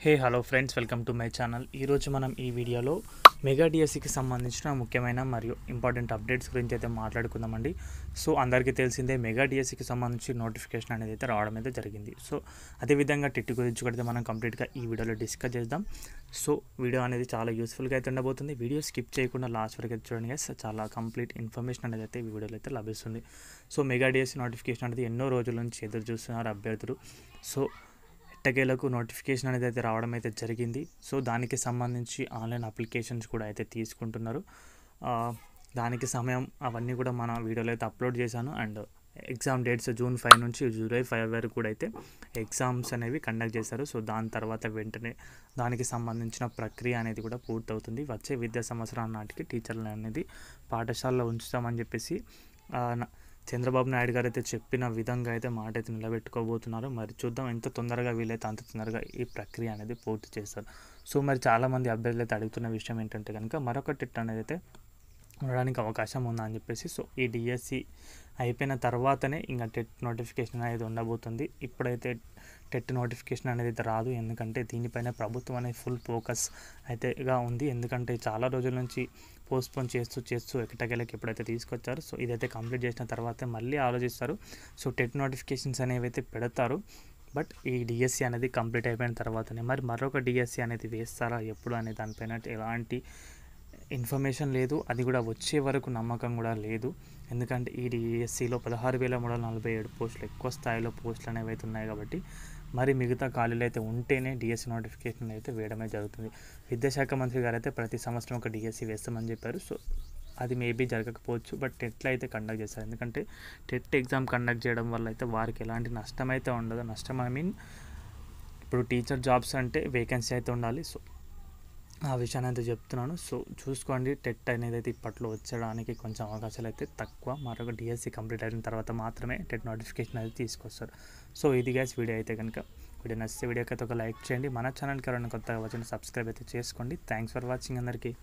Hello friends, welcome to my channel. ఈరోజు మనం ఈ వీడియోలో మెగా డిఎస్సికి సంబంధించిన ముఖ్యమైన మరియు ఇంపార్టెంట్ అప్డేట్స్ గురించి అయితే మాట్లాడుకుందామండి. సో అందరికీ తెలిసిందే, మెగా డిఎస్సికి సంబంధించి నోటిఫికేషన్ అనేది అయితే రావడం అయితే జరిగింది. సో అదేవిధంగా టెట్ గురించి కూడా మనం కంప్లీట్గా ఈ వీడియోలో డిస్కస్ చేద్దాం. సో వీడియో అనేది చాలా యూస్ఫుల్గా అయితే ఉండబోతుంది. వీడియో స్కిప్ చేయకుండా లాస్ట్ వరకు అయితే చూడండి గైస్. చాలా కంప్లీట్ ఇన్ఫర్మేషన్ అనేది అయితే ఈ వీడియోలో అయితే లభిస్తుంది. సో మెగా డిఎస్సి నోటిఫికేషన్ అనేది ఎన్నో రోజుల నుంచి ఎదురు చూస్తున్నారు అభ్యర్థులు. సో ఎట్టకేలకు నోటిఫికేషన్ అనేది అయితే రావడం అయితే జరిగింది. సో దానికి సంబంధించి ఆన్లైన్ అప్లికేషన్స్ కూడా అయితే తీసుకుంటున్నారు. దానికి సమయం అవన్నీ కూడా మన వీడియోలో అయితే అప్లోడ్ చేశాను. అండ్ ఎగ్జామ్ డేట్స్ June 5 నుంచి July 5 వరకు కూడా అయితే ఎగ్జామ్స్ అనేవి కండక్ట్ చేశారు. సో దాని తర్వాత వెంటనే దానికి సంబంధించిన ప్రక్రియ అనేది కూడా పూర్తవుతుంది. వచ్చే విద్యా సంవత్సరం నాటికి టీచర్లు అనేది పాఠశాలలో ఉంచుతామని చెప్పేసి చంద్రబాబు నాయుడు గారు అయితే చెప్పిన విధంగా అయితే మాట అయితే నిలబెట్టుకోబోతున్నారు. మరి చూద్దాం, ఎంత తొందరగా వీలైతే అంత తొందరగా ఈ ప్రక్రియ అనేది పూర్తి చేస్తారు. సో మరి చాలామంది అభ్యర్థులు అయితే అడుగుతున్న విషయం ఏంటంటే కనుక మరొక టెట్ అనేది అయితే ఉండడానికి అవకాశం ఉందా అని చెప్పేసి. సో ఈ డిఎస్సి అయిపోయిన తర్వాతనే ఇంకా టెట్ నోటిఫికేషన్ అనేది ఉండబోతుంది. ఇప్పుడైతే టెట్ నోటిఫికేషన్ అనేది అయితే రాదు, ఎందుకంటే దీనిపైన ప్రభుత్వం అనేది ఫుల్ ఫోకస్ అయితేగా ఉంది. ఎందుకంటే చాలా రోజుల నుంచి పోస్ట్పోన్ చేస్తూ ఎక్కడికెళ్ళకి ఎప్పుడైతే తీసుకొచ్చారు. సో ఇదైతే కంప్లీట్ చేసిన తర్వాతే మళ్ళీ ఆలోచిస్తారు. సో టెట్ నోటిఫికేషన్స్ అనేవి అయితే పెడతారు. బట్ ఈ డిఎస్సి అనేది కంప్లీట్ అయిపోయిన తర్వాతనే మరి మరొక డిఎస్సి అనేది వేస్తారా ఎప్పుడు అనే దానిపైన ఎలాంటి ఇన్ఫర్మేషన్ లేదు. అది కూడా వచ్చే వరకు నమ్మకం కూడా లేదు. ఎందుకంటే ఈ డిఎస్సిలో 16,347 పోస్టులు ఎక్కువ స్థాయిలో పోస్టులు అనేవి అయితే ఉన్నాయి కాబట్టి మరి మిగతా ఖాళీలు అయితే ఉంటేనే డిఎస్సి నోటిఫికేషన్ అయితే వేయడమే జరుగుతుంది. విద్యాశాఖ మంత్రి గారు అయితే ప్రతి సంవత్సరం ఒక డిఎస్సి వేస్తామని చెప్పారు. సో అది మేబీ జరగకపోవచ్చు, బట్ టెట్లో అయితే కండక్ట్ చేస్తారు. ఎందుకంటే టెట్ ఎగ్జామ్ కండక్ట్ చేయడం వల్ల అయితే వారికి ఎలాంటి నష్టం అయితే ఉండదు. నష్టం ఇప్పుడు టీచర్ జాబ్స్ అంటే వేకెన్సీ అయితే ఉండాలి. సో ఆ విషయాన్ని అయితే చెప్తున్నాను. సో చూసుకోండి, టెట్ అనేది అయితే ఇప్పట్లో వచ్చడానికి కొంచెం అవకాశాలు అయితే తక్కువ. మరొక డిఎస్సి కంప్లీట్ అయిన తర్వాత మాత్రమే టెట్ నోటిఫికేషన్ అయితే తీసుకొస్తారు. సో ఇది గ్యాస్ వీడియో అయితే కనుక వీడియో నచ్చితే వీడియోకి అయితే ఒక లైక్ చేయండి. మన ఛానల్కి ఎవరైనా కొత్తగా వచ్చిన సబ్స్క్రైబ్ అయితే చేసుకోండి. థ్యాంక్స్ ఫర్ వాచింగ్ అందరికీ.